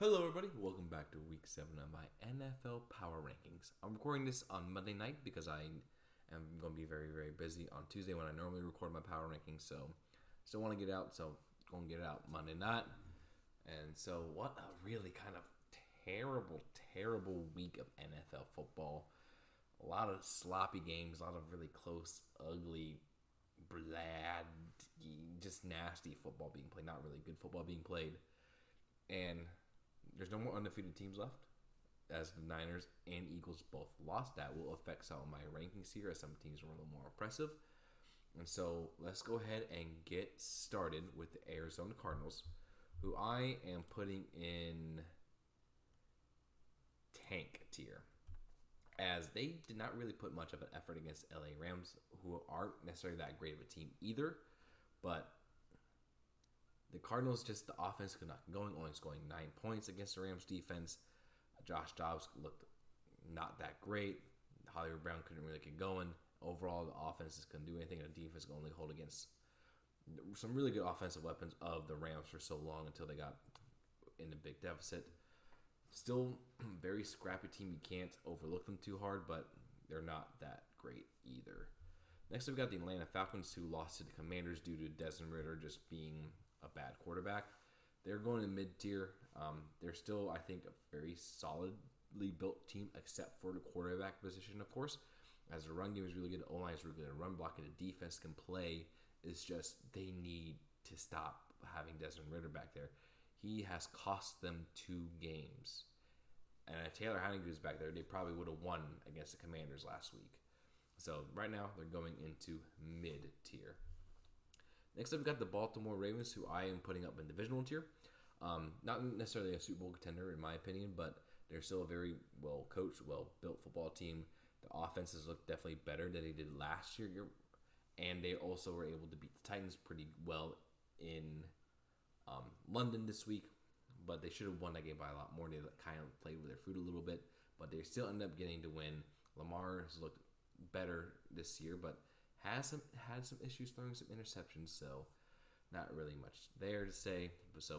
Hello, everybody. Welcome back to Week 7 of my NFL Power Rankings. I'm recording this on Monday night because I am going to be very, very busy on Tuesday when I normally record my Power Rankings. So, still want to get out, so going to get it out Monday night. And so, what a really kind of terrible, terrible week of NFL football. A lot of sloppy games, a lot of really close, ugly, bland, just nasty football being played. Not really good football being played. And there's no more undefeated teams left, as the Niners and Eagles both lost. That will affect some of my rankings here, as some teams were a little more impressive. And so let's go ahead and get started with the Arizona Cardinals, who I am putting in tank tier, as they did not really put much of an effort against LA Rams, who aren't necessarily that great of a team either. But the Cardinals, just the offense could not get going, only scoring 9 points against the Rams defense. Josh Dobbs looked not that great. Hollywood Brown couldn't really get going. Overall, the offenses couldn't do anything, and the defense could only hold against some really good offensive weapons of the Rams for so long until they got in a big deficit. Still, very scrappy team. You can't overlook them too hard, but they're not that great either. Next, we've got the Atlanta Falcons, who lost to the Commanders due to Desmond Ridder just being a bad quarterback. They're going in mid-tier. They're still, I think, a very solidly built team, except for the quarterback position, of course. As the run game is really good, the O-line is really good, and run blocking, the defense can play. It's just they need to stop having Desmond Ridder back there. He has cost them 2 games. And if Taylor Heineke was back there, they probably would have won against the Commanders last week. So right now, they're going into mid-tier. Next up, we've got the Baltimore Ravens, who I am putting up in divisional tier. Not necessarily a Super Bowl contender, in my opinion, but they're still a very well-coached, well-built football team. The offenses look definitely better than they did last year, and they also were able to beat the Titans pretty well in London this week, but they should have won that game by a lot more. They kind of played with their fruit a little bit, but they still ended up getting to win. Lamar has looked better this year, but had some issues throwing some interceptions, so not really much there to say.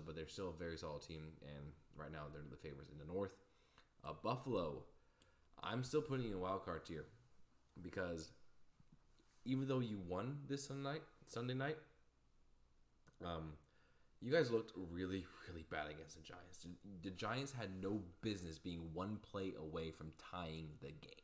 But they're still a very solid team, and right now they're the favorites in the North. Buffalo, I'm still putting in a wild card tier because even though you won this Sunday night, you guys looked really, really bad against the Giants. The Giants had no business being one play away from tying the game.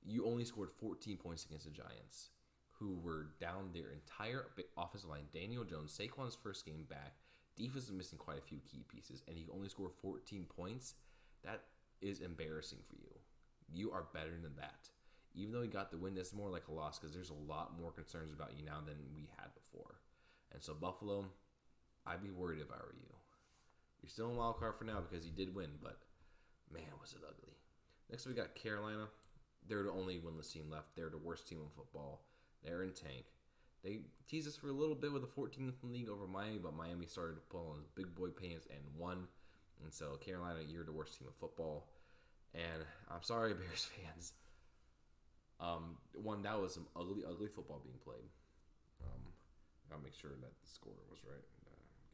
You only scored 14 points against the Giants, who were down their entire offensive line. Daniel Jones, Saquon's first game back. Defense is missing quite a few key pieces, and you only score 14 points. That is embarrassing for you. You are better than that. Even though you got the win, that's more like a loss because there's a lot more concerns about you now than we had before. And so Buffalo, I'd be worried if I were you. You're still in wild card for now because you did win, but man, was it ugly. Next, we got Carolina. They're the only winless team left. They're the worst team in football. They're in tank. They teased us for a little bit with a 14th in the league over Miami, but Miami started to pull on his big boy pants and won. And so Carolina, you're the worst team in football. And I'm sorry, Bears fans. That was some ugly, ugly football being played. Gotta make sure that the score was right.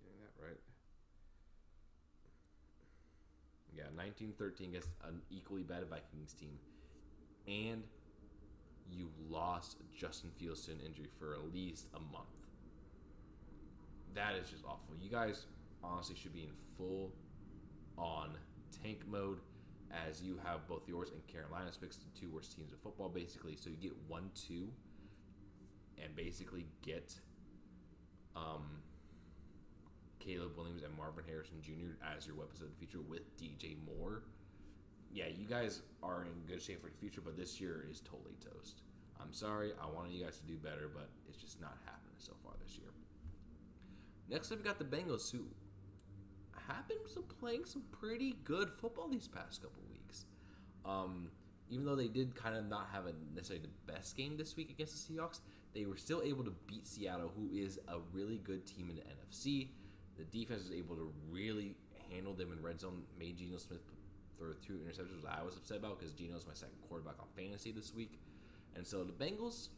Getting that right. Yeah, 19-13 against an equally bad Vikings team. And you lost Justin Fields to an injury for at least a month. That is just awful. You guys honestly should be in full-on tank mode, as you have both yours and Carolina's picks, the 2 worst teams in football, basically. So you get 1-2 and basically get Caleb Williams and Marvin Harrison Jr. as your weapons of the future with DJ Moore. Yeah, you guys are in good shape for the future, but this year is totally toast. I'm sorry. I wanted you guys to do better, but it's just not happening so far this year. Next up, we got the Bengals, who have been playing some pretty good football these past couple weeks. Even though they did kind of not have necessarily the best game this week against the Seahawks, they were still able to beat Seattle, who is a really good team in the NFC. The defense was able to really handle them in red zone, made Geno Smith throw 2 interceptions, which I was upset about because Geno's my second quarterback on fantasy this week. And so the Bengals,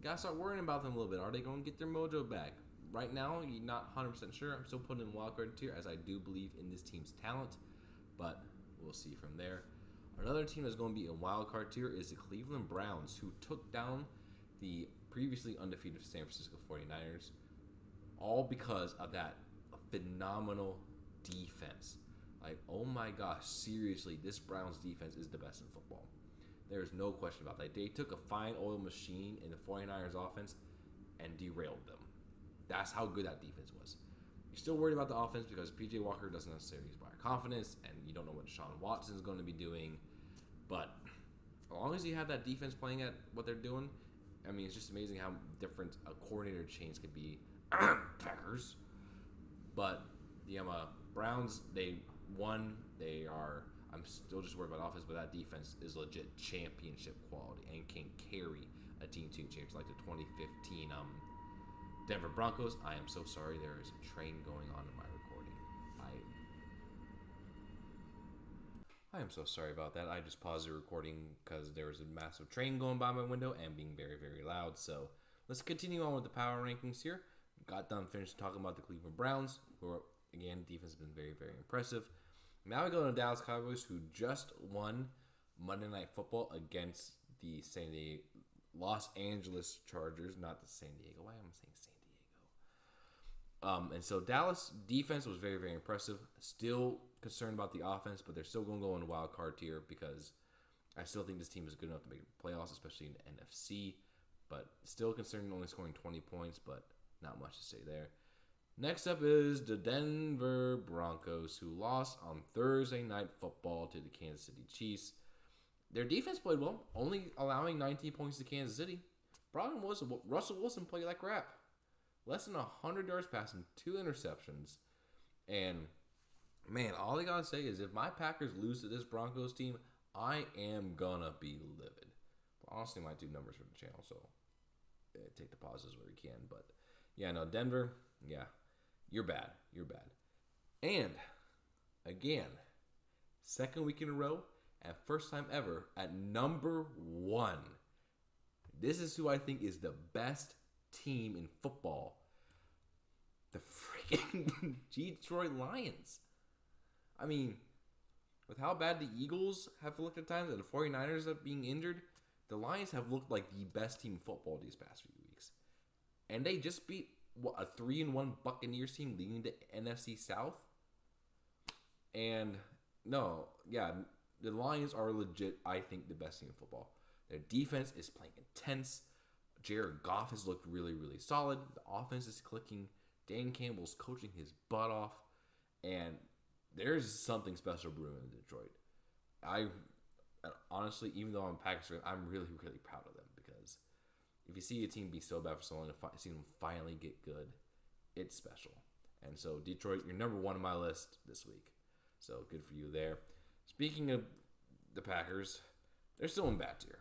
got to start worrying about them a little bit. Are they going to get their mojo back? right now, you're not 100% sure. I'm still putting in wildcard tier as I do believe in this team's talent, but we'll see from there. Another team that's going to be in wildcard tier is the Cleveland Browns, who took down the previously undefeated San Francisco 49ers, all because of that phenomenal defense. Like, oh my gosh, seriously, this Browns defense is the best in football. There's no question about that. They took a fine oil machine in the 49ers offense and derailed them. That's how good that defense was. You're still worried about the offense because P.J. Walker doesn't necessarily inspire confidence, and you don't know what Deshaun Watson is going to be doing. But as long as you have that defense playing at what they're doing, I mean, it's just amazing how different a coordinator change could be. Packers. But the Browns, they won. I'm still just worried about offense, but that defense is legit championship quality and can carry a team to champions like the 2015 Denver Broncos. I am so sorry. There is a train going on in my recording. I am so sorry about that. I just paused the recording because there was a massive train going by my window and being very, very loud. So let's continue on with the power rankings here. Got done finished talking about the Cleveland Browns, who are, again, defense has been very, very impressive. Now we go to the Dallas Cowboys, who just won Monday Night Football against the Los Angeles Chargers, not the San Diego. Why am I saying San Diego? And so Dallas defense was very, very impressive. Still concerned about the offense, but they're still going to go in the wild card tier because I still think this team is good enough to make the playoffs, especially in the NFC. But still concerned only scoring 20 points, but not much to say there. Next up is the Denver Broncos, who lost on Thursday Night Football to the Kansas City Chiefs. Their defense played well, only allowing 19 points to Kansas City. Problem was Russell Wilson played like crap. Less than 100 yards passing, 2 interceptions. And, man, all I got to say is if my Packers lose to this Broncos team, I am going to be livid. But honestly, might do numbers for the channel, so take the pauses where we can. But, yeah, no, Denver, yeah. You're bad. You're bad. And, again, second week in a row, and first time ever, at number 1. This is who I think is the best team in football. The freaking Detroit Lions. I mean, with how bad the Eagles have looked at times and the 49ers are being injured, the Lions have looked like the best team in football these past few weeks. And they just beat a 3-1 Buccaneers team leading the NFC South. And no, yeah, the Lions are legit, I think, the best team in football. Their defense is playing intense. Jared Goff has looked really, really solid. The offense is clicking. Dan Campbell's coaching his butt off. And there's something special brewing in Detroit. Honestly, even though I'm a Packers fan, I'm really, really proud of them because if you see a team be so bad for so long and see them finally get good, it's special. And so, Detroit, you're number 1 on my list this week. So, good for you there. Speaking of the Packers, they're still in bad tier.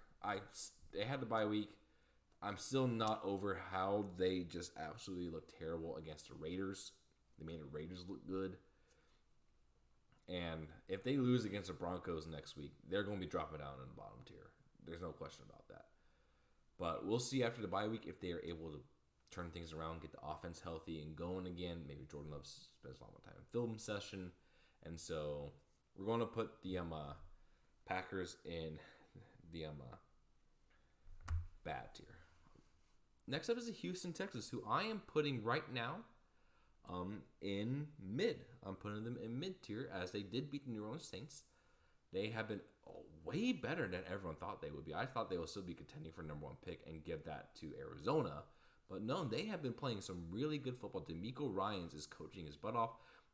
They had the bye week. I'm still not over how they just absolutely look terrible against the Raiders. They made the Raiders look good. And if they lose against the Broncos next week, they're going to be dropping down in the bottom tier. There's no question about that. But we'll see after the bye week if they are able to turn things around, get the offense healthy and going again. Maybe Jordan Love spends a lot more time in film session. And so we're going to put the Packers in the bad tier. Next up is the Houston Texans, who I am putting right now in mid. I'm putting them in mid tier as they did beat the New Orleans Saints. They have been way better than everyone thought they would be. I thought they would still be contending for number 1 pick and give that to Arizona. But no, they have been playing some really good football. DeMeco Ryans is coaching his butt off.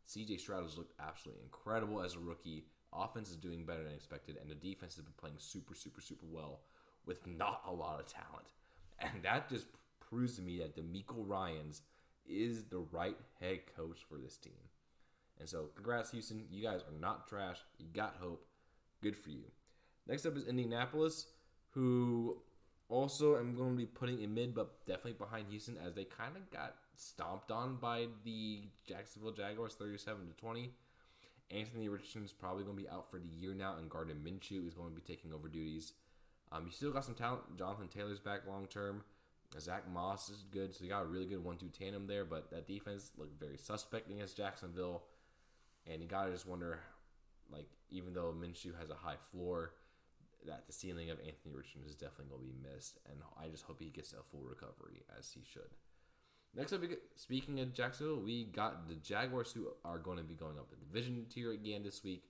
CJ Stroud has looked absolutely incredible as a rookie. Offense is doing better than expected, and the defense has been playing super, super, super well with not a lot of talent. And that just proves to me that DeMeco Ryans is the right head coach for this team. And so, congrats, Houston. You guys are not trash. You got hope. Good for you. Next up is Indianapolis, who also am going to be putting in mid, but definitely behind Houston as they kind of got stomped on by the Jacksonville Jaguars 37-20. Anthony Richardson is probably going to be out for the year now, and Gardner Minshew is going to be taking over duties. You still got some talent. Jonathan Taylor's back long term. Zach Moss is good, so you got a really good 1-2 tandem there. But that defense looked very suspect against Jacksonville, and you gotta just wonder, like, even though Minshew has a high floor, that the ceiling of Anthony Richardson is definitely going to be missed, and I just hope he gets a full recovery as he should. Next up, speaking of Jacksonville, we got the Jaguars, who are going to be going up the division tier again this week.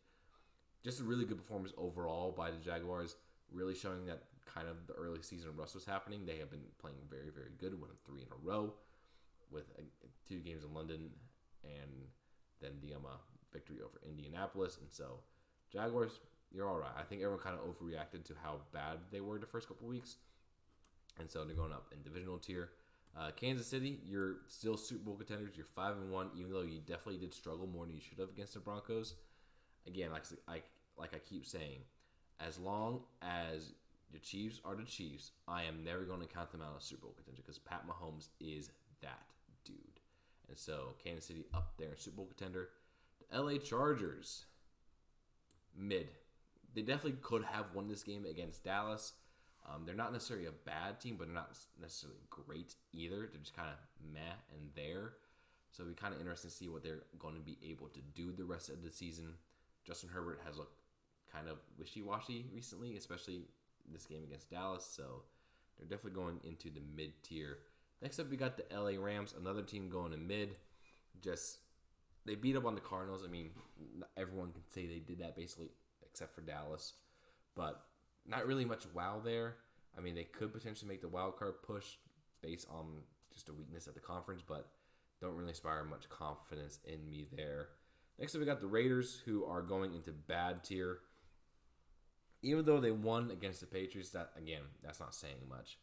Just a really good performance overall by the Jaguars, really showing that kind of the early season rust was happening. They have been playing very, very good, winning 3 in a row with 2 games in London and then the victory over Indianapolis. And so, Jaguars, you're all right. I think everyone kind of overreacted to how bad they were the first couple weeks. And so, they're going up in divisional tier. Kansas City, you're still Super Bowl contenders. You're 5-1, even though you definitely did struggle more than you should have against the Broncos. Again, like I keep saying, as long as the Chiefs are the Chiefs, I am never going to count them out as Super Bowl contender because Pat Mahomes is that dude. And so, Kansas City up there in Super Bowl contender. The LA Chargers, mid. They definitely could have won this game against Dallas. They're not necessarily a bad team, but they're not necessarily great either. They're just kind of meh and there. So it'll be kind of interesting to see what they're going to be able to do the rest of the season. Justin Herbert has looked kind of wishy-washy recently, especially this game against Dallas. So they're definitely going into the mid-tier. Next up, we got the LA Rams, another team going to mid. They beat up on the Cardinals. I mean, everyone can say they did that basically, except for Dallas. But not really much wow there. I mean, they could potentially make the wild card push based on just a weakness at the conference, but don't really inspire much confidence in me there. Next up, we got the Raiders, who are going into bad tier. Even though they won against the Patriots, that's not saying much.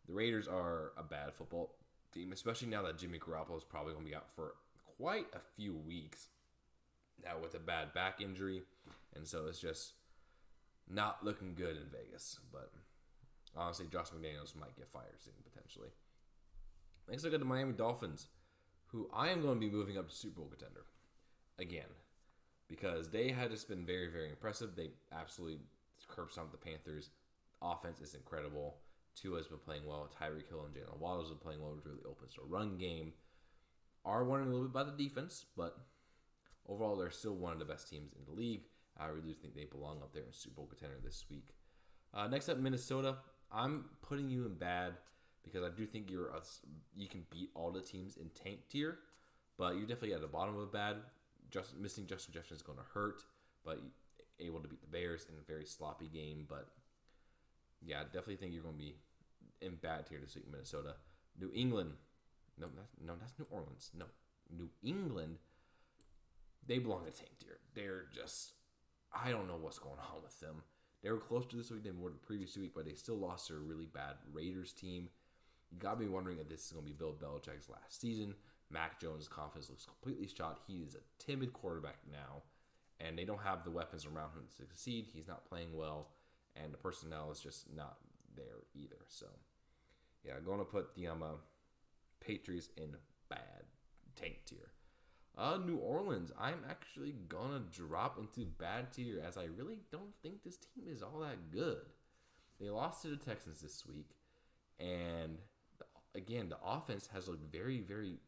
The Raiders are a bad football team, especially now that Jimmy Garoppolo is probably going to be out for quite a few weeks now with a bad back injury. And so it's just not looking good in Vegas. But honestly, Josh McDaniels might get fired soon, potentially. Next, I got the Miami Dolphins, who I am going to be moving up to Super Bowl contender again, because they had just been very, very impressive. They absolutely curb stomped the Panthers. Offense is incredible. Tua's been playing well. Tyreek Hill and Jalen Waddle's been playing well, which really opens the run game. Are wondering a little bit about the defense, but overall, they're still one of the best teams in the league. I really think they belong up there in Super Bowl contender this week. Next up, Minnesota. I'm putting you in bad because I do think you can beat all the teams in tank tier, but you're definitely at the bottom of bad. Missing Justin Jefferson is going to hurt, but able to beat the Bears in a very sloppy game. But yeah, I definitely think you're going to be in bad tier this week, Minnesota. New England. No, that's New Orleans. No, New England. They belong in tank tier. They're just, I don't know what's going on with them. They were closer this week than more the previous week, but they still lost to a really bad Raiders team. You got to be wondering if this is going to be Bill Belichick's last season. Mac Jones' confidence looks completely shot. He is a timid quarterback now, and they don't have the weapons around him to succeed. He's not playing well, and the personnel is just not there either. So, yeah, I'm going to put the Patriots in bad tank tier. New Orleans, I'm actually gonna drop into bad tier as I really don't think this team is all that good. They lost to the Texans this week, and again, the offense has looked very, very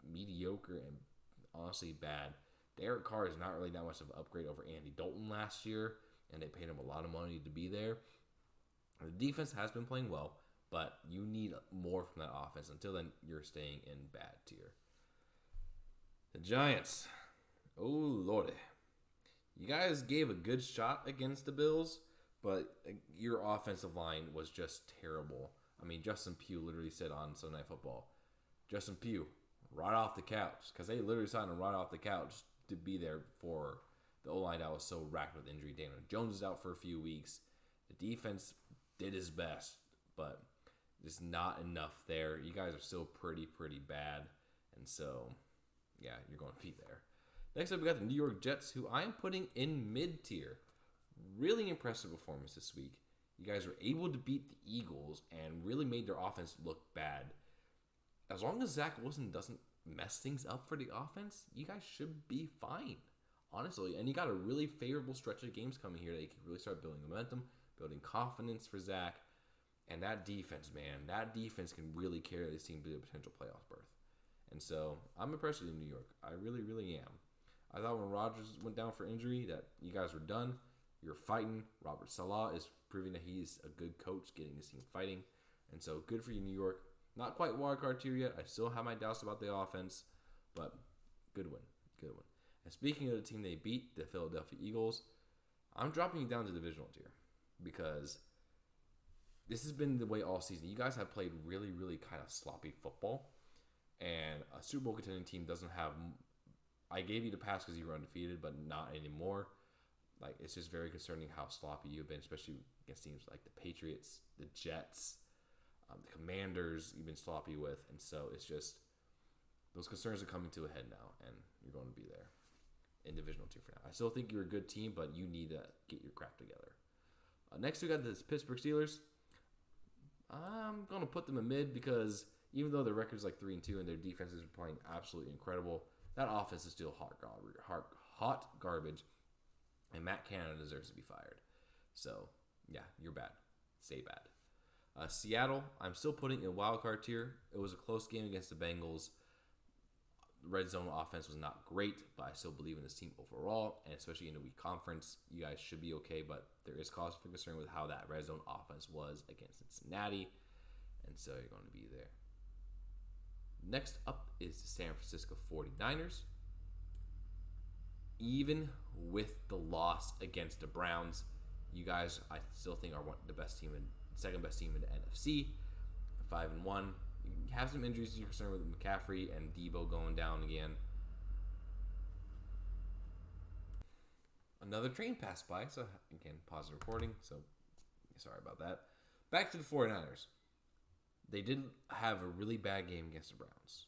mediocre and honestly bad. Derek Carr is not really that much of an upgrade over Andy Dalton last year, and they paid him a lot of money to be there. The defense has been playing well, but you need more from that offense. Until then, you're staying in bad tier. The Giants. Oh, Lordy. You guys gave a good shot against the Bills, but your offensive line was just terrible. I mean, Justin Pugh literally said on Sunday Night Football, Justin Pugh, right off the couch, because they literally signed him right off the couch to be there for the O-line that was so racked with injury. Daniel Jones is out for a few weeks. The defense did his best, but just not enough there. You guys are still pretty bad, and so yeah, you're going to be there. Next up, we got the New York Jets, who I am putting in mid-tier. Really impressive performance this week. You guys were able to beat the Eagles and really made their offense look bad. As long as Zach Wilson doesn't mess things up for the offense, you guys should be fine, honestly. And you got a really favorable stretch of games coming here that you can really start building momentum, building confidence for Zach. And that defense, man, that defense can really carry this team to a potential playoff berth. And so I'm impressed with New York. I really, really am. I thought when Rodgers went down for injury that you guys were done. You're fighting. Robert Saleh is proving that he's a good coach, getting this team fighting. And so good for you, New York. Not quite wild card tier yet. I still have my doubts about the offense, but good win. Good win. And speaking of the team they beat, the Philadelphia Eagles, I'm dropping you down to divisional tier because this has been the way all season. You guys have played really, really kind of sloppy football. And a Super Bowl contending team doesn't have. I gave you the pass because you were undefeated, but not anymore. Like, it's just very concerning how sloppy you've been, especially against teams like the Patriots, the Jets, the Commanders. You've been sloppy with, and so it's just those concerns are coming to a head now, and you're going to be there in divisional tier for now. I still think you're a good team, but you need to get your crap together. Next, we got the Pittsburgh Steelers. I'm going to put them in mid because even though their record's like 3-2 and their defense is playing absolutely incredible, that offense is still hot garbage, and Matt Canada deserves to be fired. So, yeah, you're bad. Stay bad. Seattle, I'm still putting in wild card tier. It was a close game against the Bengals. Red zone offense was not great, but I still believe in this team overall, and especially in a weak conference, you guys should be okay, but there is cause for concern with how that red zone offense was against Cincinnati, and so you're going to be there. Next up is the San Francisco 49ers. Even with the loss against the Browns, you guys, I still think are the best team and second best team in the NFC. 5-1. You have some injuries you're concerned with McCaffrey and Debo going down again. Another train passed by, so again, pause the recording. So sorry about that. Back to the 49ers. They did have a really bad game against the Browns,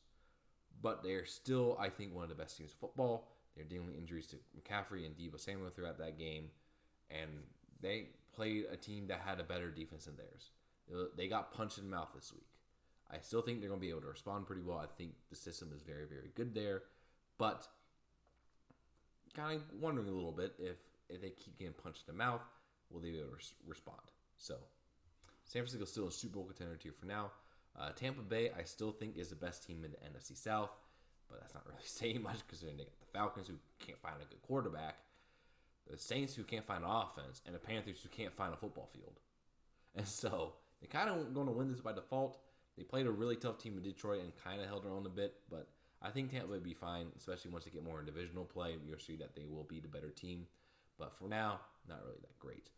but they are still, I think, one of the best teams in football. They're dealing with injuries to McCaffrey and Debo Samuel throughout that game, and they played a team that had a better defense than theirs. They got punched in the mouth this week. I still think they're going to be able to respond pretty well. I think the system is very, very good there, but kind of wondering a little bit if they keep getting punched in the mouth, will they be able to respond? So San Francisco still a Super Bowl contender tier for now. Tampa Bay, I still think, is the best team in the NFC South, but that's not really saying much because they got the Falcons who can't find a good quarterback, the Saints who can't find an offense, and the Panthers who can't find a football field. And so they kind of going to win this by default. They played a really tough team in Detroit and kind of held their own a bit, but I think Tampa will be fine, especially once they get more in divisional play. You'll see that they will be the better team. But for now, not really that great.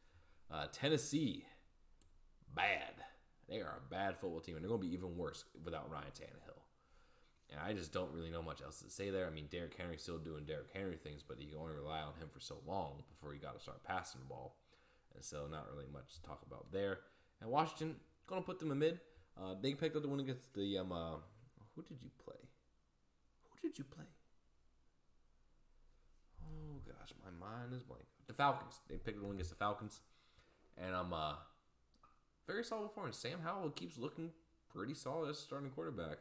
Tennessee, bad. They are a bad football team, and they're going to be even worse without Ryan Tannehill. And I just don't really know much else to say there. I mean, Derrick Henry's still doing Derrick Henry things, but you can only rely on him for so long before you got to start passing the ball. And so not really much to talk about there. And Washington, going to put them in mid. They picked up the win against the who did you play? Oh gosh, my mind is blank. The Falcons. They picked up the win against the Falcons, and very solid performance. Sam Howell keeps looking pretty solid as a starting quarterback,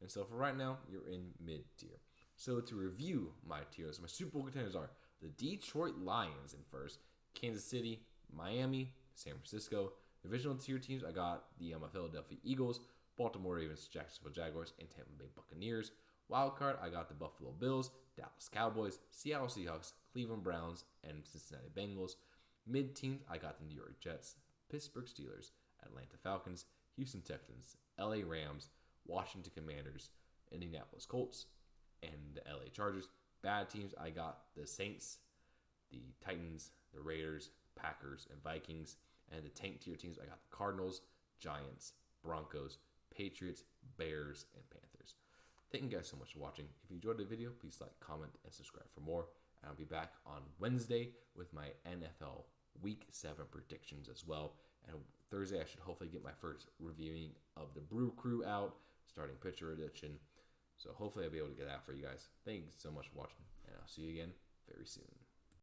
and so for right now, you're in mid tier. So to review my tiers, my Super Bowl contenders are the Detroit Lions in first, Kansas City, Miami, San Francisco. Divisional tier teams, I got the Philadelphia Eagles, Baltimore Ravens, Jacksonville Jaguars, and Tampa Bay Buccaneers. Wild card, I got the Buffalo Bills, Dallas Cowboys, Seattle Seahawks, Cleveland Browns, and Cincinnati Bengals. Mid teams, I got the New York Jets, Pittsburgh Steelers, Atlanta Falcons, Houston Texans, LA Rams, Washington Commanders, Indianapolis Colts, and the LA Chargers. Bad teams, I got the Saints, the Titans, the Raiders, Packers, and Vikings. And the tank tier teams, I got the Cardinals, Giants, Broncos, Patriots, Bears, and Panthers. Thank you guys so much for watching. If you enjoyed the video, please like, comment, and subscribe for more. And I'll be back on Wednesday with my NFL Week 7 predictions as well. And Thursday, I should hopefully get my first reviewing of the Brew Crew out, starting pitcher edition. So hopefully I'll be able to get that for you guys. Thanks so much for watching, and I'll see you again very soon.